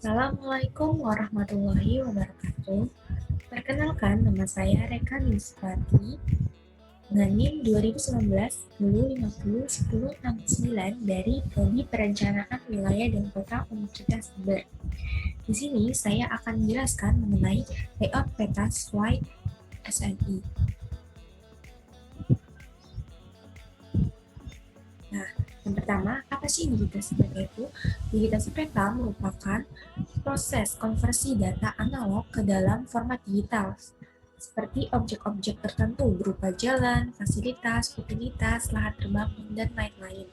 Assalamualaikum warahmatullahi wabarakatuh. Perkenalkan, nama saya Reka Niswati dengan NIM 2019-1050-1069 dari Prodi Perencanaan Wilayah dan Kota Universitas Jember. Di sini saya akan menjelaskan mengenai layout peta sesuai SNI. Nah, yang pertama, apa sih digitasi peta itu? Digitasi peta merupakan proses konversi data analog ke dalam format digital, seperti objek-objek tertentu berupa jalan, fasilitas, utilitas, lahan terbangun, dan lain-lain.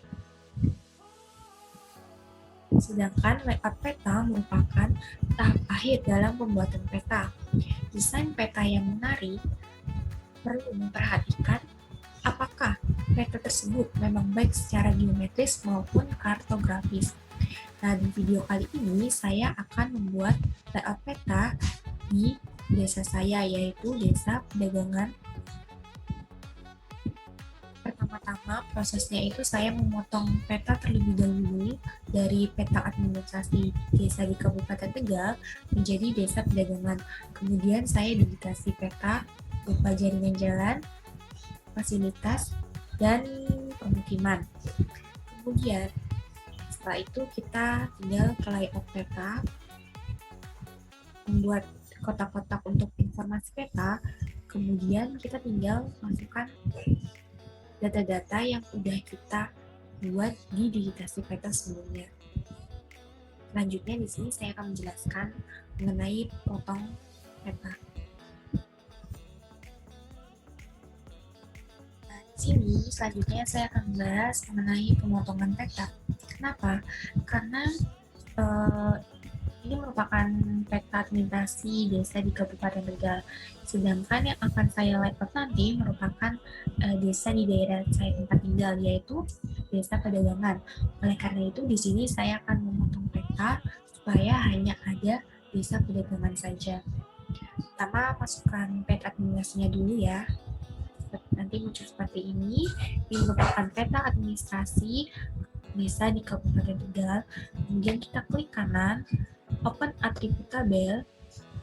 Sedangkan layout peta merupakan tahap akhir dalam pembuatan peta. Desain peta yang menarik perlu memperhatikan apakah peta tersebut memang baik secara geometris maupun kartografis. Nah, di video kali ini saya akan membuat layout peta di desa saya, yaitu Desa Pedagangan. Pertama-tama prosesnya itu saya memotong peta terlebih dahulu dari peta administrasi desa di Kabupaten Tegal menjadi Desa Pedagangan. Kemudian saya digitasi peta berupa jaringan jalan, fasilitas, dan pemukiman. Kemudian setelah itu kita tinggal ke layout peta, membuat kotak-kotak untuk informasi peta, kemudian kita tinggal masukkan data-data yang udah kita buat di digitasi peta sebelumnya. Selanjutnya di sini saya akan menjelaskan mengenai potong peta. Nah, di sini selanjutnya saya akan membahas mengenai pemotongan peta. Kenapa? Karena ini merupakan peta administrasi desa di Kabupaten Tegal. Sedangkan yang akan saya layout nanti merupakan desa di daerah saya tempat tinggal, yaitu Desa Pedagangan. Oleh karena itu, di sini saya akan memotong peta supaya hanya ada Desa Pedagangan saja. Pertama, masukkan peta administrasinya dulu ya. Nanti muncul seperti ini. Ini merupakan peta administrasi desa di Kabupaten Tegal. Kemudian kita klik kanan, open atribut tabel.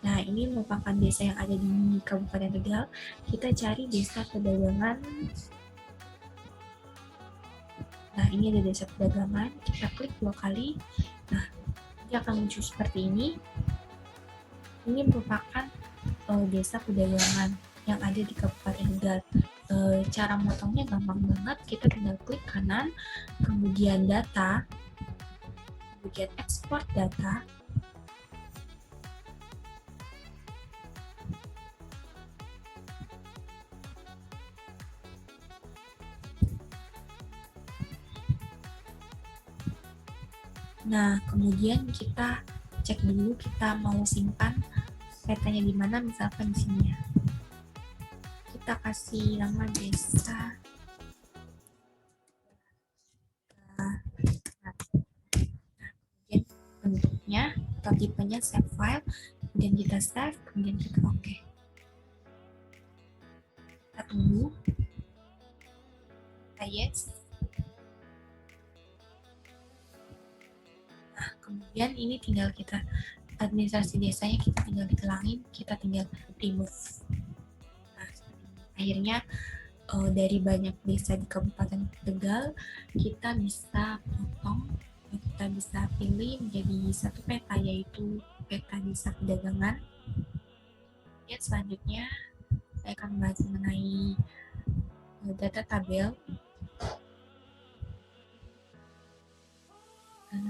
Nah, ini merupakan desa yang ada di Kabupaten Tegal. Kita cari Desa Pedagangan. Nah, ini ada Desa Pedagangan. Kita klik 2 kali. Nah, ini akan muncul seperti ini. Ini merupakan Desa Pedagangan yang ada di Kabupaten Tegal. Cara motongnya gampang banget. Kita tinggal klik kanan, kemudian data, kemudian ekspor data. Nah, kemudian kita cek dulu kita mau simpan petanya di mana, misalkan di sini ya. Kita kasih nama desa. Nah, kemudian bentuknya atau tipenya save file, kemudian kita save, kemudian kita OK. Kita tunggu. Kita yes. Nah, kemudian ini tinggal kita administrasi desanya kita tinggal dikelangin, kita tinggal remove. Nah, akhirnya dari banyak desa di Kabupaten Tegal kita bisa potong, kita bisa pilih menjadi satu peta, yaitu peta Desa Pedagangan. Dan selanjutnya saya akan membahas mengenai data tabel.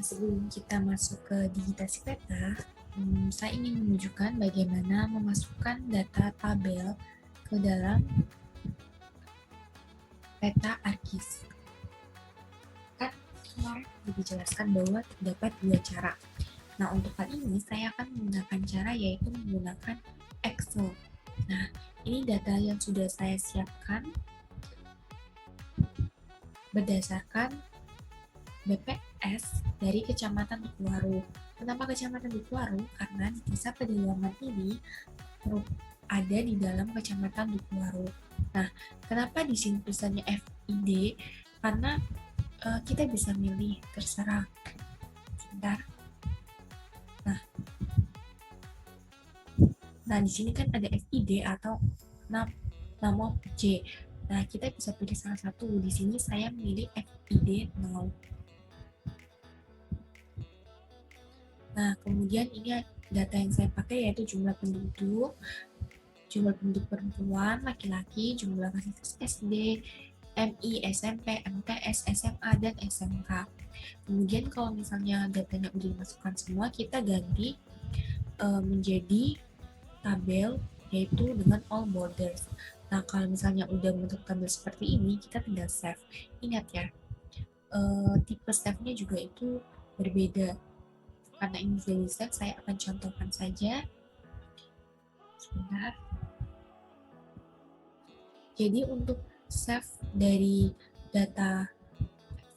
Sebelum kita masuk ke digitasi peta, saya ingin menunjukkan bagaimana memasukkan data tabel ke dalam peta ArcGIS. Kan kemarin dijelaskan bahwa terdapat 2 cara. Nah, untuk kali ini saya akan menggunakan cara yaitu menggunakan Excel. Nah, ini data yang sudah saya siapkan berdasarkan BPS dari Kecamatan Dukuhwaru. Kenapa Kecamatan Dukuhwaru? Karena di Desa Pedagangan ini ada di dalam Kecamatan Dukuhwaru. Nah, kenapa di sini tulisannya FID? Karena kita bisa milih terserah. Sebentar. Nah, Nah, di sini kan ada FID atau nama J. Nah, kita bisa pilih salah satu. Di sini saya memilih FID 0. Nah, kemudian ini data yang saya pakai yaitu jumlah penduduk perempuan, laki-laki, jumlah kasus SD, MI, SMP, MTS, SMA, dan SMK. Kemudian kalau misalnya datanya udah dimasukkan semua, kita ganti menjadi tabel yaitu dengan all borders. Nah, kalau misalnya udah bentuk tabel seperti ini, kita tinggal save. Ingat ya, tipe save-nya juga itu berbeda. Karena ini jadi save, saya akan contohkan saja. Sebentar. Jadi untuk save dari data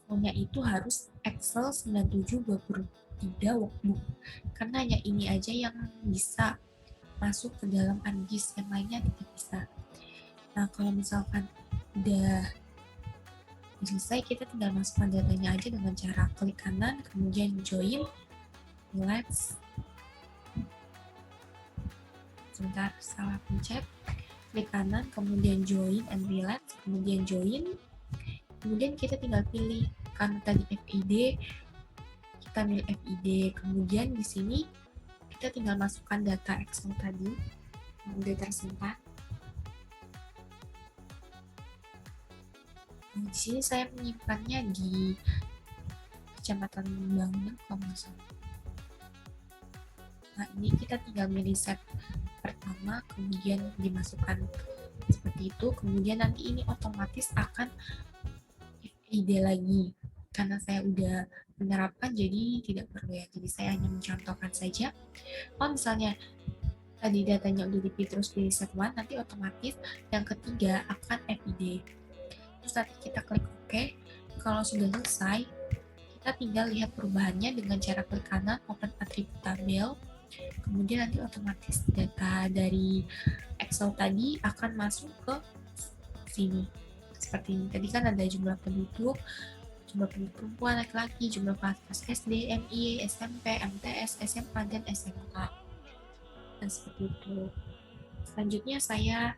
Excelnya itu harus Excel 9723 workbook. Karena hanya ini aja yang bisa masuk ke dalam ArcGIS, yang lainnya tidak bisa. Nah, kalau misalkan udah selesai, kita tinggal masukkan datanya aja dengan cara klik kanan, kemudian join, let's, sebentar salah pencet, klik kanan, kemudian join and relapse, kemudian join, kemudian kita tinggal pilih karena tadi FID, kita pilih FID, kemudian di sini kita tinggal masukkan data Excel tadi yang udah tersimpan. Nah, di sini saya menyimpannya di Kecamatan Bangunan kalau nggak salah. Nah, ini kita tinggal milih set pertama, kemudian dimasukkan seperti itu, kemudian nanti ini otomatis akan ide lagi. Karena saya udah menerapkan, jadi tidak perlu ya. Jadi saya hanya mencontohkan saja. Kalau misalnya tadi datanya udah dipilih terus pilih set one, nanti otomatis yang ketiga akan FID. Terus nanti kita klik OK. Kalau sudah selesai, kita tinggal lihat perubahannya dengan cara klik kanan, open atribut tabel, kemudian nanti otomatis data dari Excel tadi akan masuk ke sini. Seperti ini. Tadi kan ada jumlah penduduk perempuan, laki-laki, jumlah kelas SD, MI, SMP, MTS, SMA, dan SMK. Dan seperti itu. Selanjutnya saya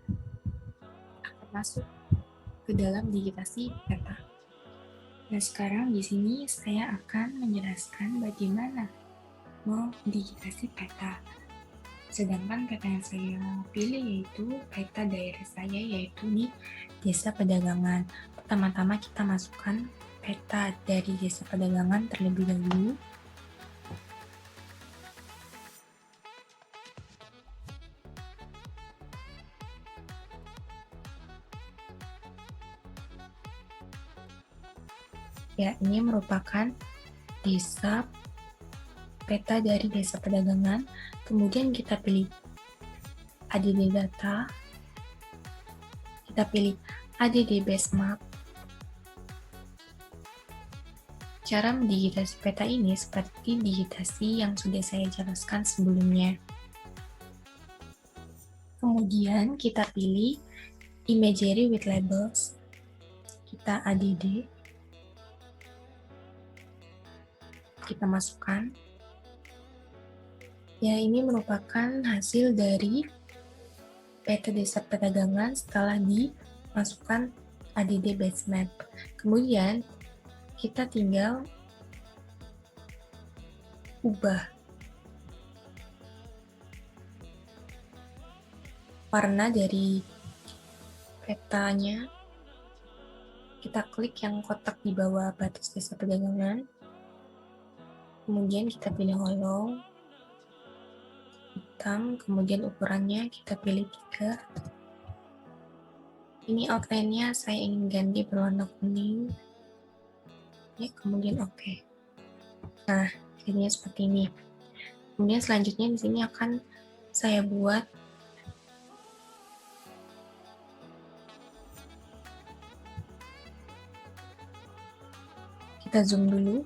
akan masuk ke dalam digitasi peta. Nah, sekarang di sini saya akan menjelaskan bagaimana digitasi peta. Sedangkan peta yang saya pilih yaitu peta daerah saya, yaitu di Desa Pedagangan. Pertama-tama kita masukkan peta dari Desa Pedagangan terlebih dahulu. Ya, ini merupakan peta dari Desa Pedagangan. Kemudian kita pilih ADD Data, kita pilih ADD Base Map. Cara mendigitasi peta ini seperti digitasi yang sudah saya jelaskan sebelumnya. Kemudian kita pilih Imagery with Labels, kita ADD, kita masukkan. Ya, ini merupakan hasil dari peta Desa Pedagangan setelah dimasukkan ADD Base Map. Kemudian kita tinggal ubah warna dari petanya. Kita klik yang kotak di bawah batas Desa Pedagangan. Kemudian kita pilih hollow, hitam, kemudian ukurannya kita pilih 3. Ini outline-nya saya ingin ganti berwarna kuning. Ya, kemudian oke. Nah, jadinya seperti ini. Kemudian selanjutnya di sini akan saya buat kita zoom dulu.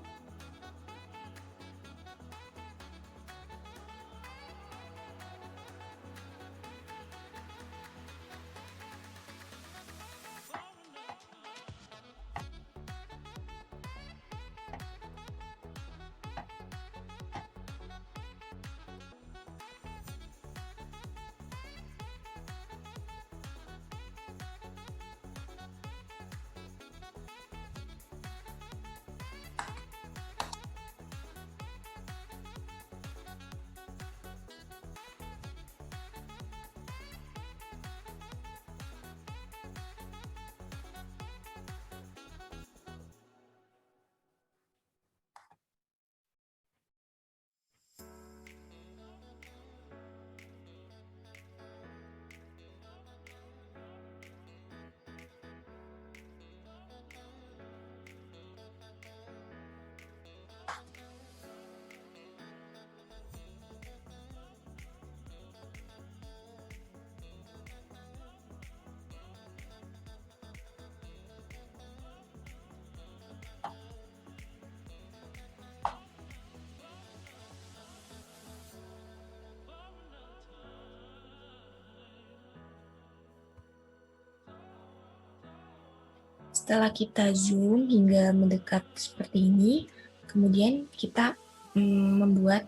Setelah kita zoom hingga mendekat seperti ini, kemudian kita membuat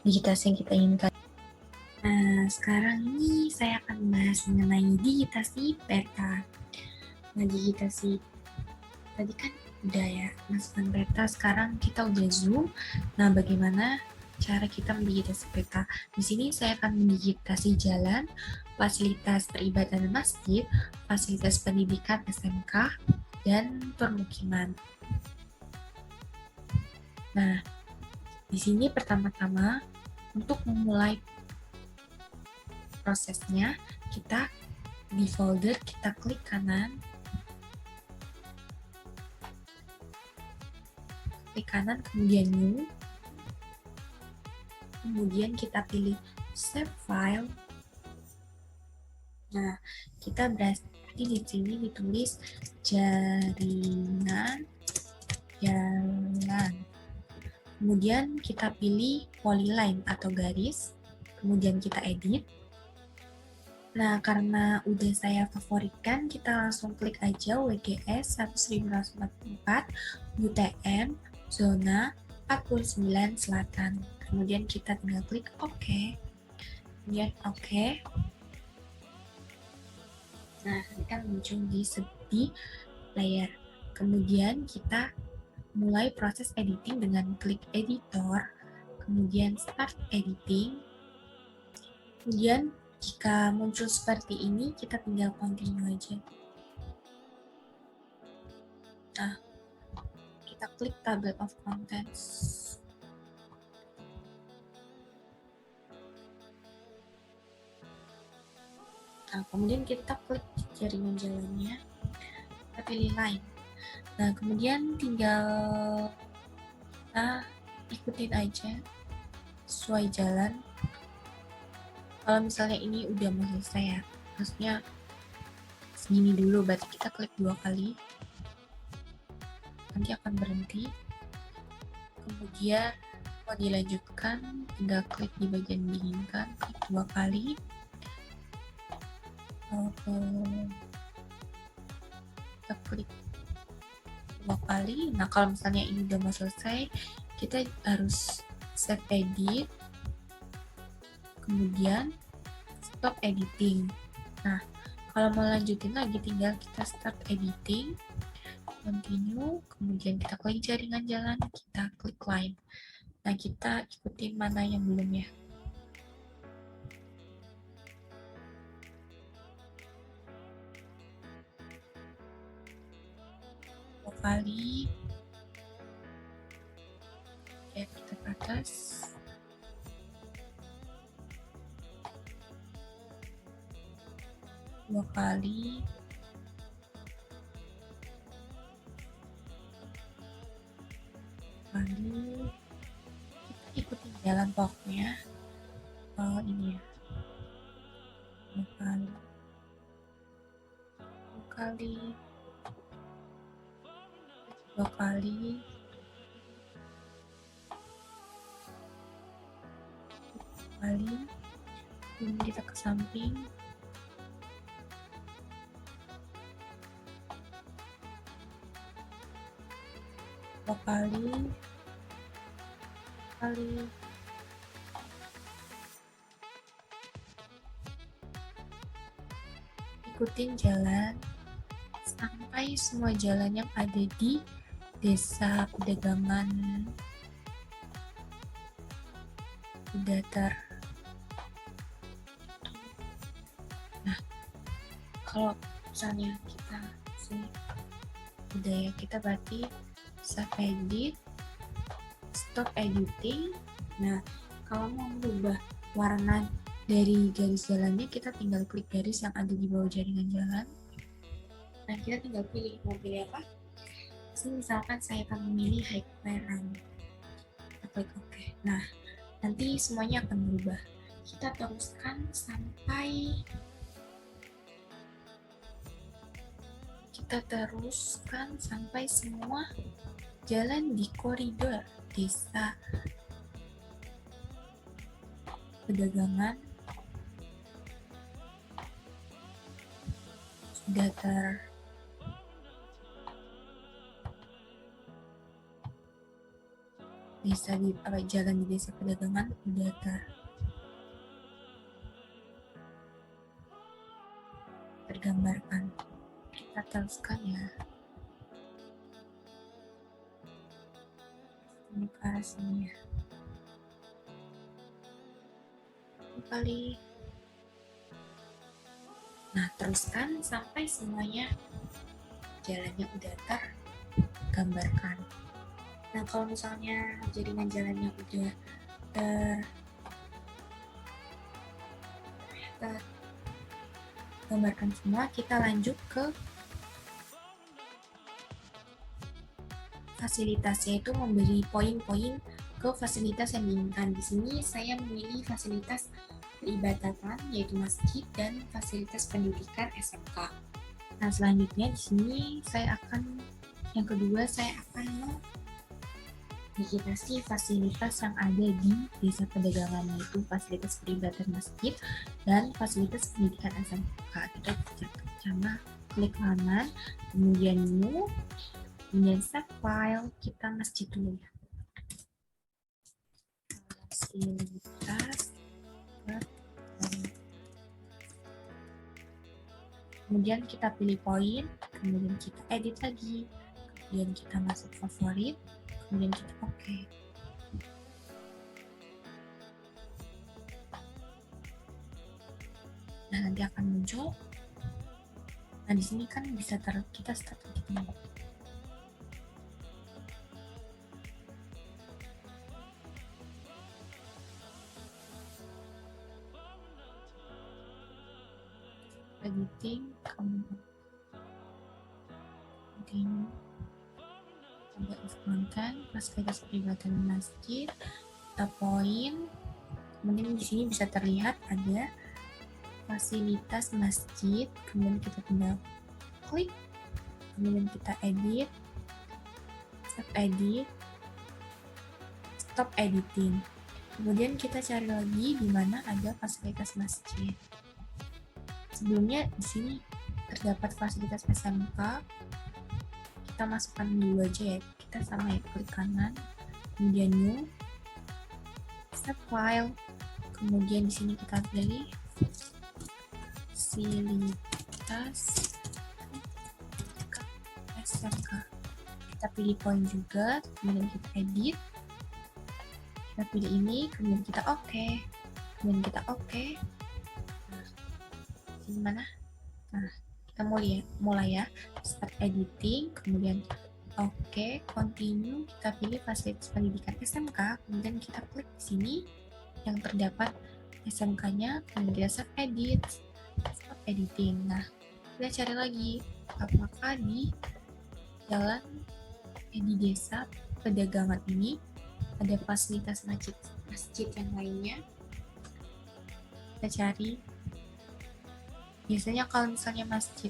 digitasi yang kita inginkan. Nah, sekarang ini saya akan membahas mengenai digitasi peta. Nah, digitasi tadi kan udah ya, masukkan peta, sekarang kita udah zoom. Nah, bagaimana cara kita mendigitasi peta? Di sini saya akan mendigitasi jalan, fasilitas peribadatan masjid, fasilitas pendidikan SMK, dan permukiman. Nah, di sini pertama-tama untuk memulai prosesnya, kita di folder kita klik kanan, kemudian new, kemudian kita pilih save file. Nah, kita berarti di sini ditulis jaringan jalan. Kemudian kita pilih polyline atau garis, kemudian kita edit. Nah, karena udah saya favoritkan, kita langsung klik aja WGS 1244 UTM zona 49 Selatan. Kemudian kita tinggal klik OK. Kemudian OK. Nah, ini kan muncul di layar. Kemudian kita mulai proses editing dengan klik editor, kemudian start editing. Kemudian jika muncul seperti ini, kita tinggal continue aja. Nah, kita klik table of contents. Nah, kemudian kita klik jaringan jalannya, kita pilih line. Nah, kemudian tinggal kita ikutin aja sesuai jalan. Kalau misalnya ini udah mau selesai ya, maksudnya segini dulu, berarti kita klik 2 kali, nanti akan berhenti. Kemudian mau dilanjutkan, tinggal klik di bagian diinginkan, klik 2 kali. Kita klik 2 kali. Nah, kalau misalnya ini udah mau selesai, kita harus save edit, kemudian stop editing. Nah, kalau mau lanjutin lagi, tinggal kita start editing, continue, kemudian kita klik jaringan jalan, kita klik line. Nah, kita ikutin mana yang belum ya. Dua kali, ya kita ke atas. Dua kali, kita ikutin jalan pokoknya. Ini ya, dua kali, kemudian kita ke samping, dua kali, ikutin jalan sampai semua jalan yang ada di desa pedagangan udah Nah, kalau misalnya kita udah ya, kita berarti save edit, stop editing. Nah, kalau mau merubah warna dari garis jalannya, kita tinggal klik garis yang ada di bawah jaringan jalan. Nah, kita tinggal pilih mau pilih apa. Misalkan saya akan memilih high parent. Kita klik OK. Nah, nanti semuanya akan berubah. Kita teruskan sampai semua jalan di koridor desa pedagangan sudah jalan di desa pedagangan udah tergambarkan. Kita teruskan ya. Ini ke arah sini ya. Kali. Nah, teruskan sampai semuanya jalannya udah tergambarkan. Nah, kalau misalnya jaringan jalannya udah tergambarkan semua, kita lanjut ke fasilitas, yaitu memberi poin-poin ke fasilitas yang diinginkan. Di sini saya memilih fasilitas peribadatan, yaitu masjid, dan fasilitas pendidikan SMK. Nah, selanjutnya di sini yang kedua saya akan digitasi fasilitas yang ada di desa pedagangan, yaitu fasilitas peribadatan masjid dan fasilitas pendidikan SMK. Kita sama klik kanan, kemudian new, kemudian save file, kita masjid dulu ya. Fasilitas, kemudian kita pilih poin, kemudian kita edit lagi, kemudian kita masuk favorit, kemudian kita oke. Nah, nanti akan muncul. Nah, di sini kan bisa kita start gitu. Editing, continue, coba konten, fasilitas peribadatan masjid, kita poin, kemudian di sini bisa terlihat ada fasilitas masjid, kemudian kita tinggal klik, kemudian kita edit, save edit, stop editing, kemudian kita cari lagi di mana ada fasilitas masjid. Sebelumnya di sini terdapat fasilitas SMK, kita masukkan dulu aja ya, kita sama ya, klik kanan, kemudian new, save file, kemudian di sini kita pilih fasilitas SMK, kita pilih poin juga, kemudian kita edit, kita pilih ini, kemudian kita oke, kemudian kita oke. Di mana? Nah, kita mulai ya, start editing, kemudian oke, continue, kita pilih fasilitas pendidikan SMK, kemudian kita klik di sini yang terdapat SMK-nya, kemudian kita save edit, stop editing. Nah, kita cari lagi apakah di jalan di desa pedagangan ini ada fasilitas masjid yang lainnya. Kita cari. Biasanya kalau misalnya masjid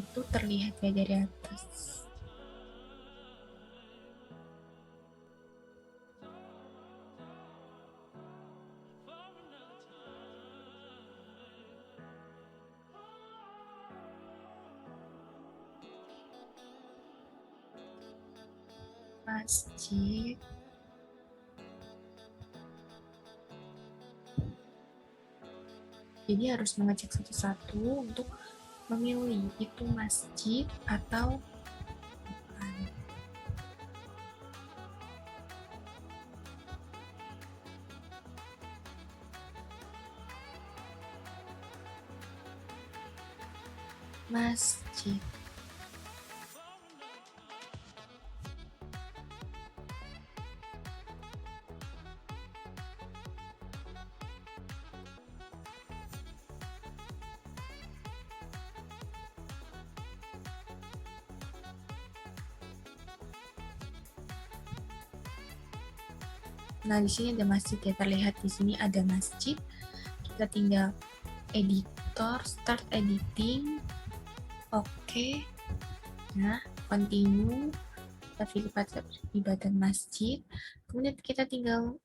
itu terlihat ya dari atas. Masjid. Jadi harus mengecek satu-satu untuk memilih itu masjid atau bukan. Masjid. Nah, di sini ada masjid ya, terlihat di sini ada masjid. Kita tinggal editor, start editing, oke. Nah, continue, kita pilih peribadatan masjid, kemudian kita tinggal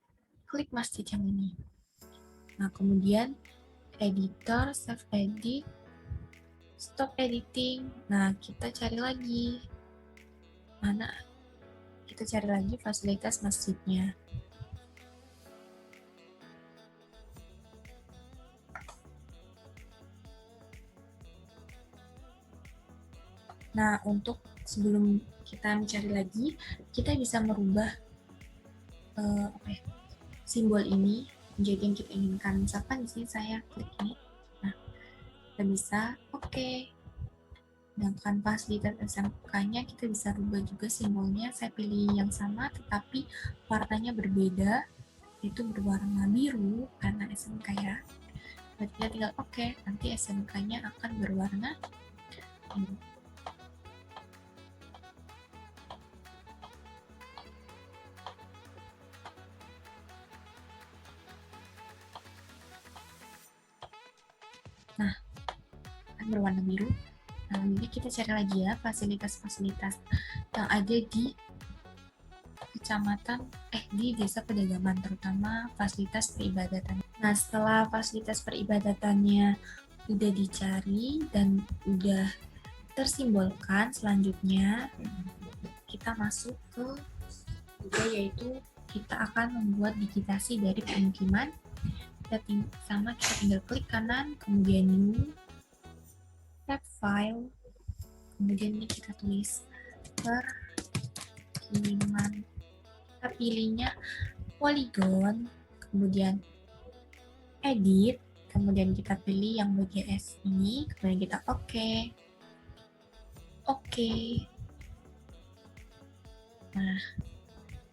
klik masjid yang ini. Nah, kemudian editor, save edit, stop editing. Nah, kita cari lagi mana, kita cari lagi fasilitas masjidnya. Nah, untuk sebelum kita mencari lagi, kita bisa merubah simbol ini menjadi yang kita inginkan. Misalkan di sini saya klik ini. Nah, kita bisa oke. Sedangkan fasilitas SMK-nya kita bisa rubah juga simbolnya. Saya pilih yang sama tetapi warnanya berbeda, itu berwarna biru karena SMK ya. Berarti kita tinggal oke, nanti SMK-nya akan berwarna biru. Nah, akan berwarna biru. Nah, ini kita cari lagi ya fasilitas-fasilitas yang ada di kecamatan di desa pedalaman, terutama fasilitas peribadatan. Nah, setelah fasilitas peribadatannya udah dicari dan udah tersimbolkan, selanjutnya kita masuk ke juga, yaitu kita akan membuat digitasi dari permukiman. Kita tinggal klik kanan, kemudian new, tab file, kemudian ini kita tulis permukiman. Kita pilihnya polygon, kemudian edit, kemudian kita pilih yang WGS ini, kemudian kita oke. Nah,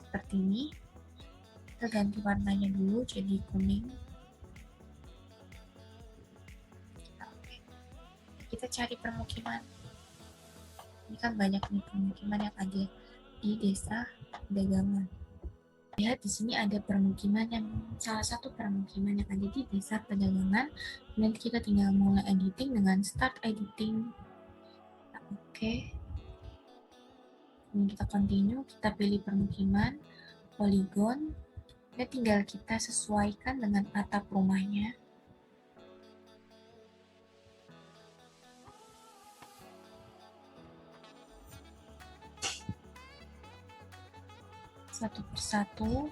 seperti ini. Kita ganti warnanya dulu jadi kuning. Kita cari permukiman. Ini kan banyak nih permukiman yang ada di desa Pedagangan. Lihat di sini ada permukiman yang salah satu permukiman yang ada di desa Pedagangan. Nanti kita tinggal mulai editing dengan start editing. Nah, oke. Ini kita continue, kita pilih permukiman, polygon, dan tinggal kita sesuaikan dengan atap rumahnya. Satu persatu.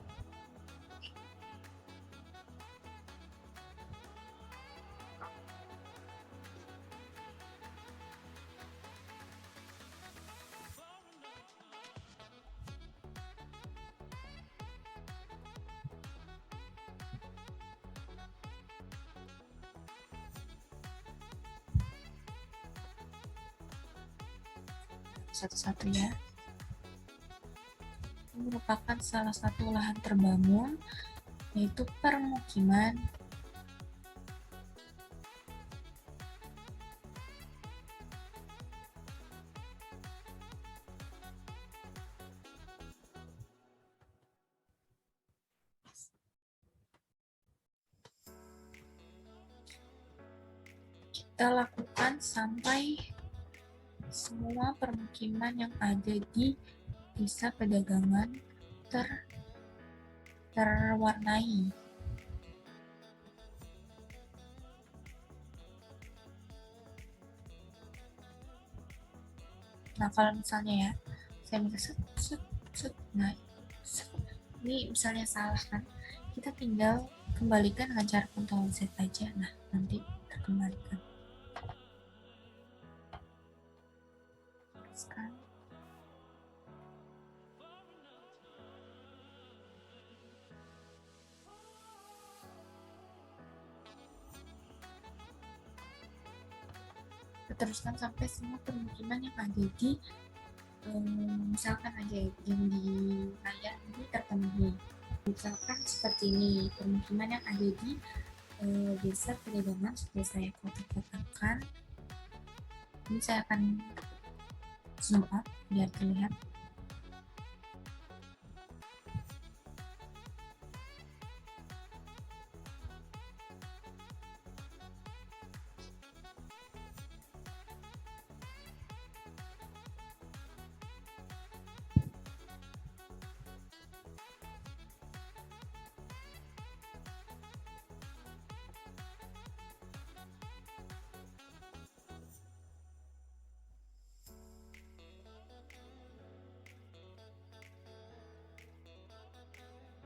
Satu-satu ya. Ini merupakan salah satu lahan terbangun, yaitu permukiman. Kita lakukan sampai semua permukiman yang ada di desa Pedagangan terwarnai. Nah, kalau misalnya ya, saya bisa nah, ini misalnya salah kan, kita tinggal kembalikan dengan cara Ctrl Z aja. Nah, nanti terkembalikan. Teruskan. Teruskan sampai semua permukiman yang ada di misalkan aja yang di layar ini terpenuhi. Misalkan seperti ini, permukiman yang ada di desa Pedagangan sudah saya kotak-kotakkan. Ini saya akan zoom up biar terlihat.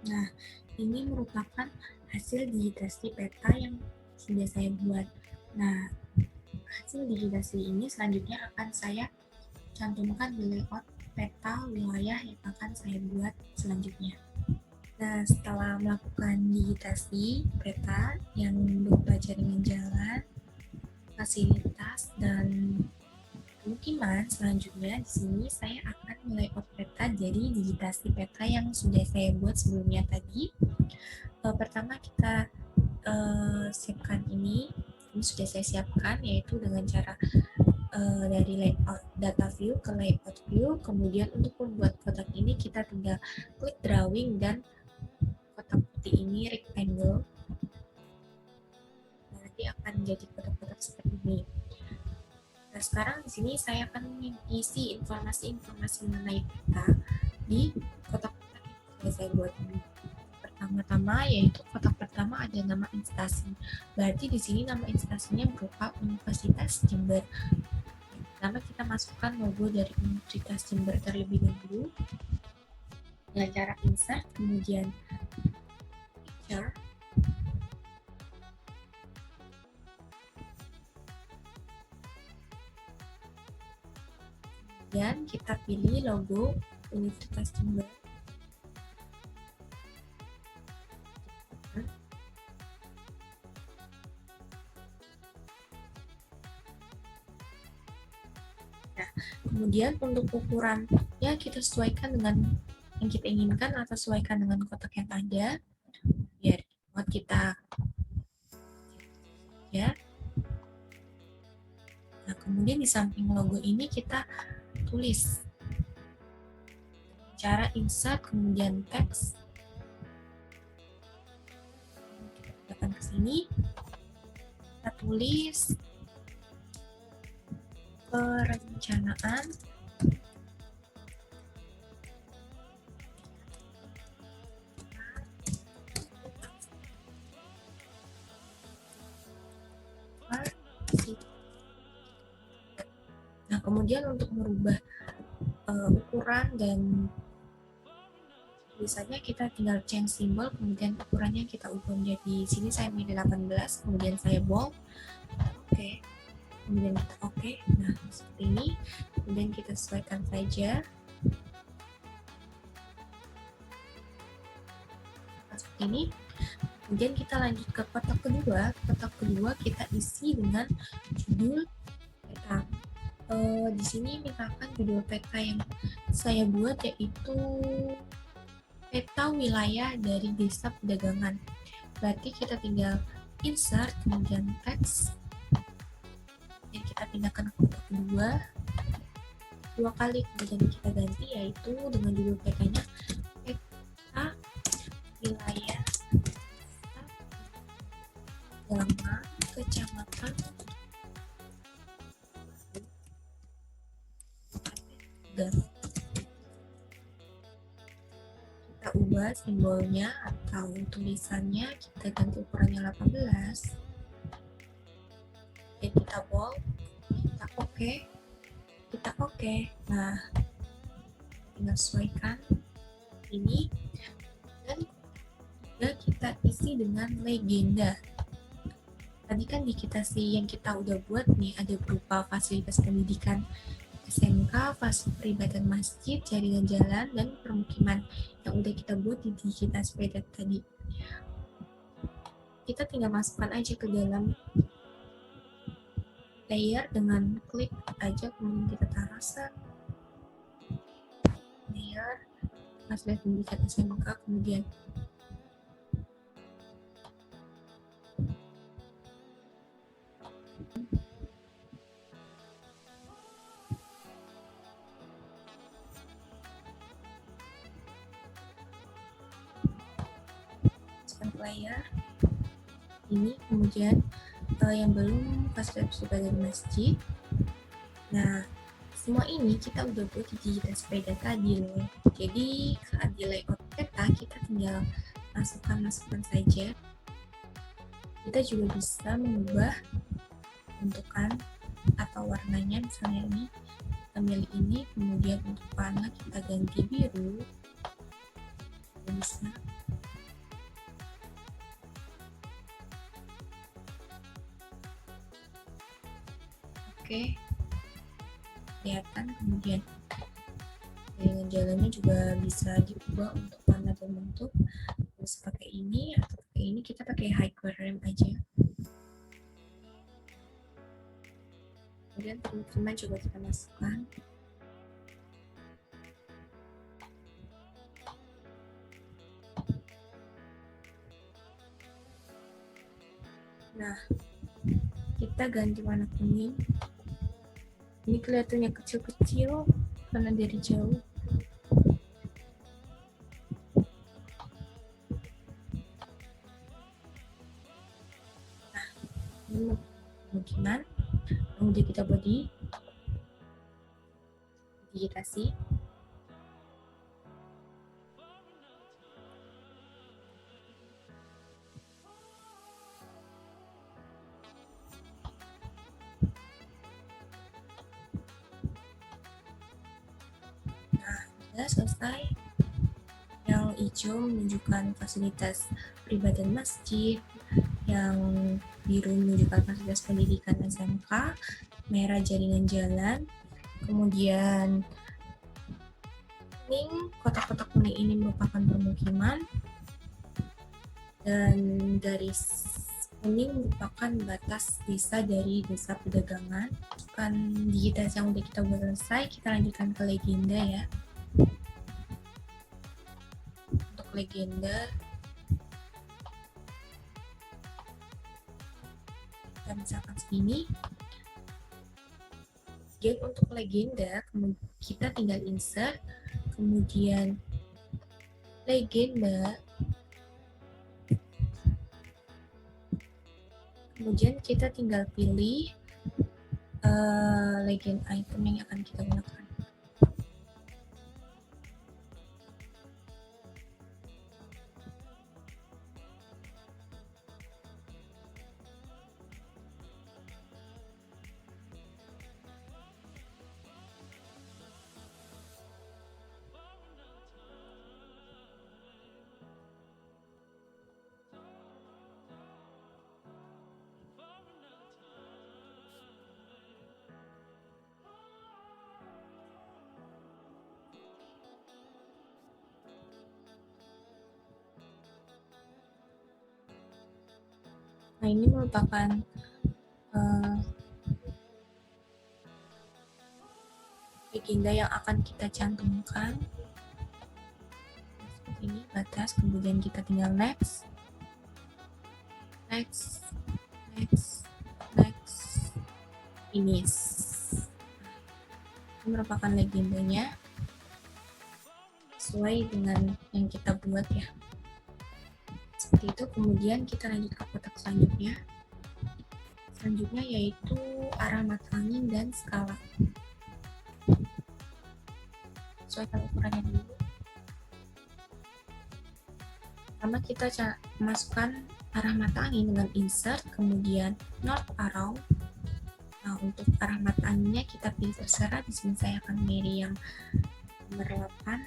Nah, ini merupakan hasil digitasi peta yang sudah saya buat. Nah, hasil digitasi ini selanjutnya akan saya cantumkan di layout peta wilayah yang akan saya buat selanjutnya. Nah, setelah melakukan digitasi peta yang berupa jaringan jalan, fasilitas, dan pemukiman, selanjutnya di sini saya akan melayout peta jadi digitasi peta yang sudah saya buat sebelumnya tadi. Pertama kita siapkan ini sudah saya siapkan, yaitu dengan cara dari layout data view ke layout view. Kemudian untuk membuat kotak ini kita tinggal klik drawing dan kotak putih ini rectangle. Nanti akan jadi kotak-kotak seperti ini. Nah, sekarang di sini saya akan mengisi informasi-informasi mengenai peta di kotak-kotak yang sudah saya buat ini. Pertama-tama yaitu kotak pertama ada nama instansi. Berarti di sini nama instansinya berupa Universitas Jember. Pertama kita masukkan logo dari Universitas Jember terlebih dahulu dengan cara insert, kemudian picture, dan kita pilih logo Universitas Jember. Nah, kemudian untuk ukurannya kita sesuaikan dengan yang kita inginkan atau sesuaikan dengan kotak yang ada biar buat kita ya. Nah, kemudian di samping logo ini kita tulis cara insert, kemudian teks. Kita datang ke sini, kita tulis perencanaan Nah, kemudian untuk merubah ukuran dan tulisannya kita tinggal change symbol, kemudian ukurannya kita ubah menjadi sini saya pilih 18, kemudian saya bold, oke, kemudian kita oke. Nah, seperti ini, kemudian kita sesuaikan saja. Nah, seperti ini. Kemudian kita lanjut ke kotak kedua. Kotak kedua kita isi dengan judul peta. Di sini misalkan judul peta yang saya buat yaitu peta wilayah dari desa pedagangan. Berarti kita tinggal insert, kemudian teks, dan kita pindahkan ke kotak kedua. Dua kali kemudian kita ganti, yaitu dengan judul petanya peta wilayah Gama, kecamatan kita ubah simbolnya atau tulisannya, kita ganti ukurannya 18, dan kita bold, kita oke. Nah, tinggal sesuaikan ini, dan juga kita isi dengan legenda. Tadi kan digitasi yang kita udah buat nih, ada berupa fasilitas pendidikan SMK, fasilitas peribadatan masjid, jaringan jalan, dan permukiman yang udah kita buat di digitasi peta tadi. Kita tinggal masukkan aja ke dalam layer dengan klik aja, kemudian kita taruh layer fasilitas pendidikan SMK, kemudian layer ini, kemudian yang belum fasilitas peribadatan masjid. Nah, semua ini kita udah buat di digitasi peta tadi loh. Jadi saat di layout peta kita tinggal masukkan saja. Kita juga bisa mengubah bentukan atau warnanya, misalnya ini kita pilih ini, kemudian untuk warna kita ganti biru, bisa. Oke, kelihatan. Kemudian jaringan jalannya juga bisa diubah untuk warna dan bentuk. Bisa pakai ini atau pakai ini, kita pakai HiQuarem aja. Kemudian pemukiman coba kita masukkan. Nah, kita ganti warna kuning. Ini kelihatannya kecil-kecil karena dari jauh. Nah, ini pemukiman. Kemudian kita buat digitasi. Nah, selesai. Yang hijau menunjukkan fasilitas peribadatan masjid, yang biru menunjukkan fasilitas pendidikan SMK, merah jaringan jalan, kemudian kuning, kotak-kotak kuning ini merupakan permukiman, dan garis kuning merupakan batas desa dari desa pedagangan. Kan digitasi yang udah kita buat selesai, kita lanjutkan ke legenda ya. Untuk legenda, kita misalkan segini. Dan untuk legenda, kita tinggal insert, kemudian legenda, kemudian kita tinggal pilih legend item yang akan kita gunakan. Nah, ini merupakan legenda yang akan kita cantumkan. Seperti ini, batas, kemudian kita tinggal next, next, next, next, finish. Ini merupakan legendanya sesuai dengan yang kita buat ya. Seperti itu. Kemudian kita lanjut ke kotak selanjutnya. Selanjutnya yaitu arah mata angin dan skala. Sesuaikan ukurannya dulu. Pertama kita masukkan arah mata angin dengan insert, kemudian north arrow. Nah, untuk arah mata anginnya kita pilih terserah. Di sini saya akan pilih yang nomor 8.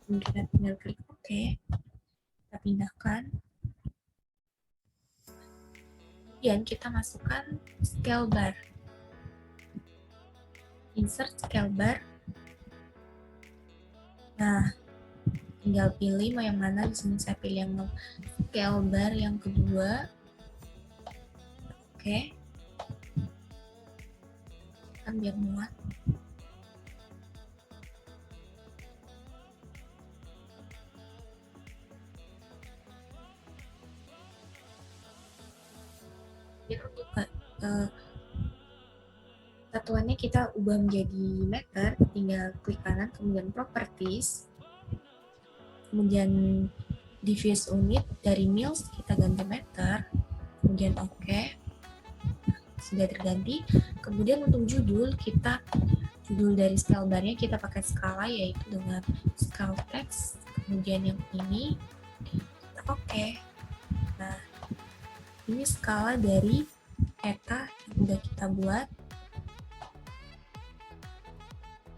Kemudian kita tinggal klik OK. Kita pindahkan. Kemudian kita masukkan scale bar. Insert scale bar. Nah, tinggal pilih mau yang mana. Di sini saya pilih yang scale bar yang kedua. Oke. Kan biar muat. Jadi untuk satuannya kita ubah menjadi meter, tinggal klik kanan, kemudian properties, kemudian diffuse unit, dari mils kita ganti meter, kemudian OK, sudah terganti. Kemudian untuk judul, judul dari scale bar-nya kita pakai skala, yaitu dengan scale text, kemudian yang ini kita OK. Nah, ini skala dari eta yang udah kita buat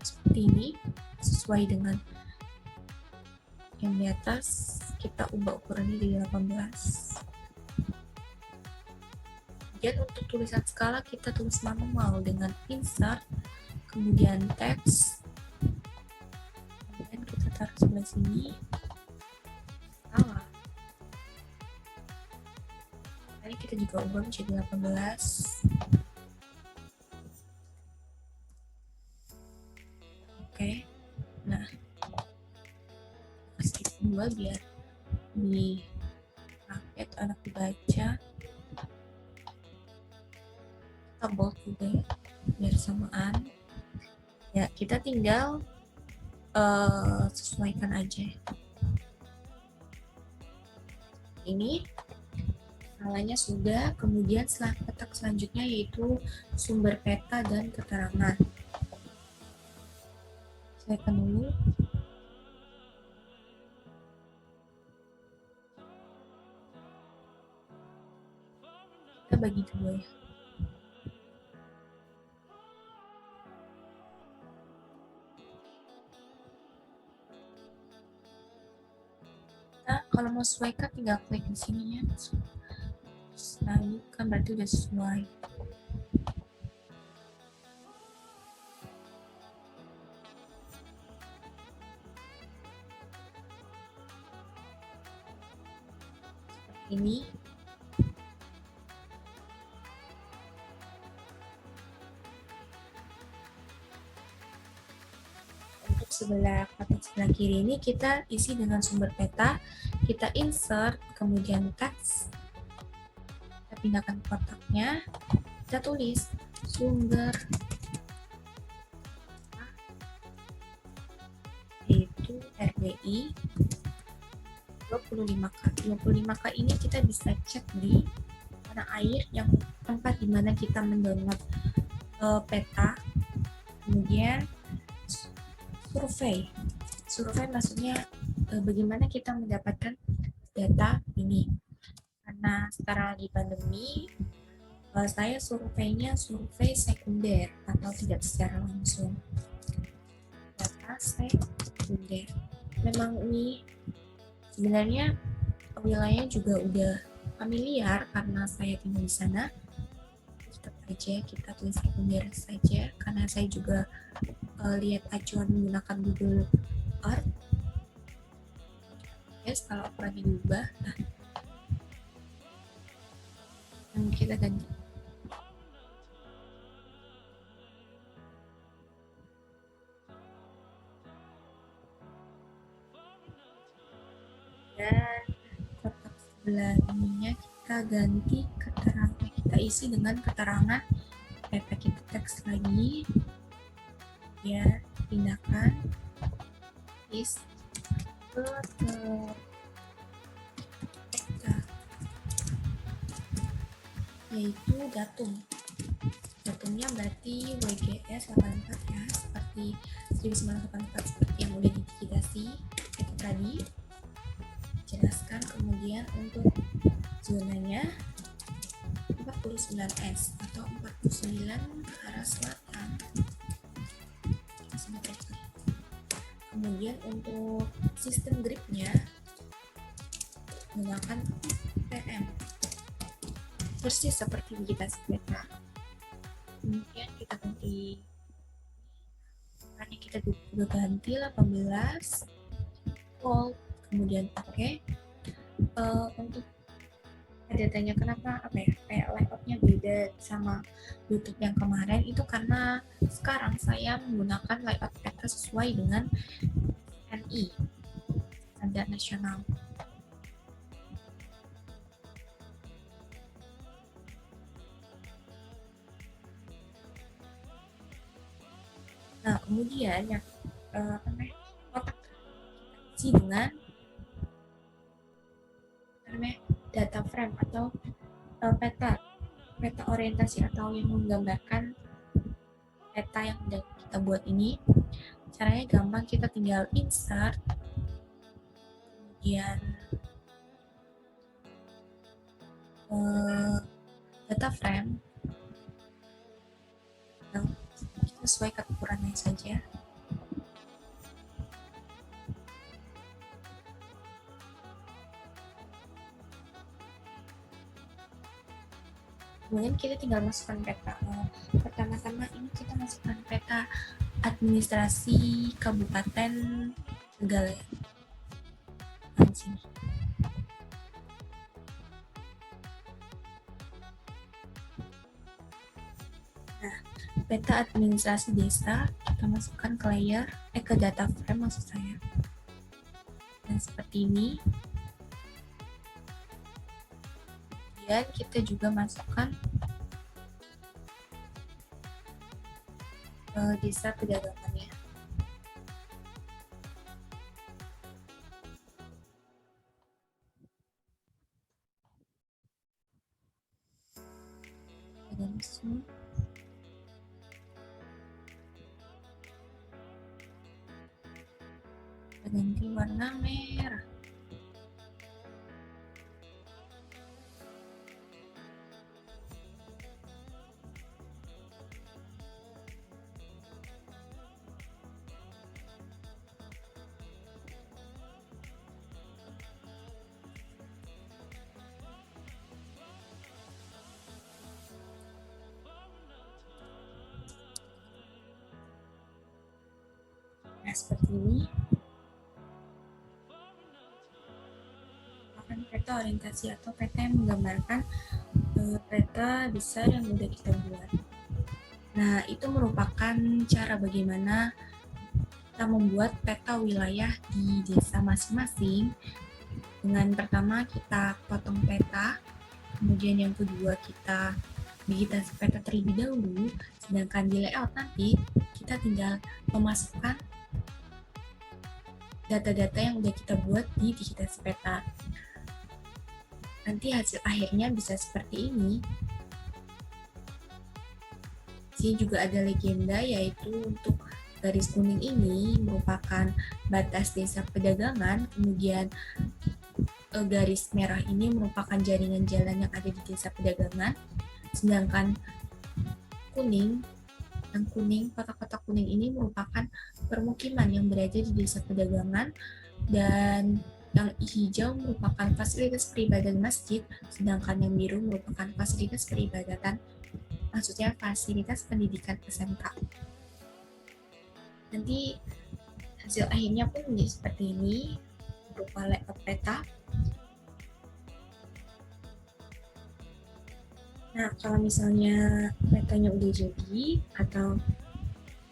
seperti ini, sesuai dengan yang di atas. Kita ubah ukurannya jadi 18. Kemudian untuk tulisan skala kita tulis manual dengan insert, kemudian teks, kemudian kita taruh sebelah sini skala. Ini kita juga ubah menjadi 18. Oke, nah kasih 2 biar di paket anak dibaca. Kita bold juga ya, biar samaan. Ya, kita tinggal sesuaikan aja. Ini skalanya sudah, kemudian letak selanjutnya yaitu sumber peta dan keterangan. Sesuaikan dulu. Kita bagi dua ya. Nah, kalau mau sesuaikan tinggal klik di sini ya. Nah, ini kan berarti udah sesuai. Seperti ini. Untuk kotak sebelah kiri ini kita isi dengan sumber peta, kita insert, kemudian teks, kita pindahkan kotaknya, kita tulis sumber yaitu RDI 25K. 25K ini kita bisa cek di tanah air yang tempat dimana kita mendownload peta, kemudian survei maksudnya bagaimana kita mendapatkan data ini, karena sekarang lagi pandemi saya survei sekunder atau tidak secara langsung. Data sekunder memang ini sebenarnya wilayahnya juga udah familiar karena saya tinggal di sana. Tetap aja kita tulis sekunder saja karena saya juga lihat acuan menggunakan Google Earth. Yes, kalau ukurannya diubah, nah kita ganti. Dan kotak sebelah ininya kita ganti keterangan, kita isi dengan keterangan peta, kita teks lagi ya, pindahkan is ke peta yaitu datumnya berarti WGS 84 ya, seperti 1984 seperti yang udah didigitasi itu tadi. Jelaskan kemudian untuk zonanya 49S atau 49 ke arah selatan. Kemudian untuk sistem gripnya menggunakan PM persis seperti digitasi peta. Kemudian kita ganti, hanya kita ganti 18 volt, kemudian pakai untuk datanya. Kenapa kayak layoutnya beda sama YouTube yang kemarin itu karena sekarang saya menggunakan layout peta sesuai dengan NI, standar nasional. Nah, kemudian yang kotak isi dengan data frame atau peta orientasi atau yang menggambarkan peta yang udah kita buat ini. Caranya gampang, kita tinggal insert, kemudian data frame, kita sesuaikan ukurannya saja. Kemudian kita tinggal masukkan peta. Pertama-tama ini kita masukkan peta administrasi Kabupaten Tegal ya. Di sini. Nah, peta administrasi desa kita masukkan ke layer, ke data frame maksud saya. Dan seperti ini. Kemudian kita juga masukkan desa pedagangannya. Langsung ganti warna merah. Nah, seperti ini. Akan peta orientasi atau peta yang menggambarkan peta besar yang sudah kita buat. Nah, itu merupakan cara bagaimana kita membuat peta wilayah di desa masing-masing. Dengan pertama kita potong peta, kemudian yang kedua kita digitasi peta terlebih dahulu, sedangkan di layout nanti kita tinggal memasukkan data-data yang udah kita buat di digitasi peta. Nanti hasil akhirnya bisa seperti ini. Sini juga ada legenda, yaitu untuk garis kuning ini merupakan batas desa pedagangan, kemudian garis merah ini merupakan jaringan jalan yang ada di desa pedagangan, sedangkan kotak-kotak kuning ini merupakan permukiman yang berada di desa pedagangan, dan yang hijau merupakan fasilitas peribadatan masjid, sedangkan yang biru merupakan fasilitas peribadatan, maksudnya fasilitas pendidikan SMK. Nanti hasil akhirnya pun menjadi seperti ini, berupa layout peta. Nah, kalau misalnya petanya udah jadi atau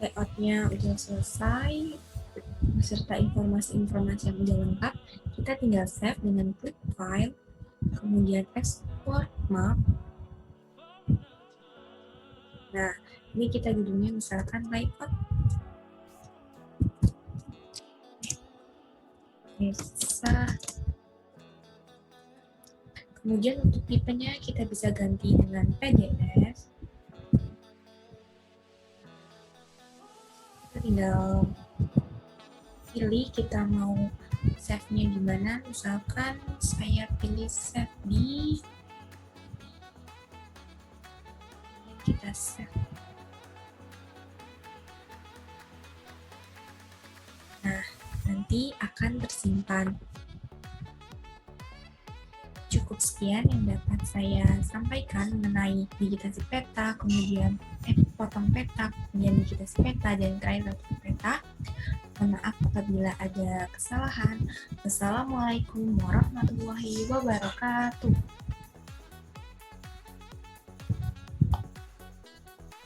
layoutnya udah selesai beserta informasi-informasi yang udah lengkap, kita tinggal save dengan klik file, kemudian export map. Nah, ini kita judulnya misalkan layout desa. Kemudian untuk tipenya kita bisa ganti dengan PDF. Kita tinggal pilih kita mau save-nya di mana. Misalkan saya pilih save di, kita save. Nah, nanti akan tersimpan. Cukup sekian yang dapat saya sampaikan mengenai digitasi peta, kemudian potong peta, kemudian digitasi peta, dan terakhir peta. Mohon maaf apabila ada kesalahan. Wassalamualaikum warahmatullahi wabarakatuh.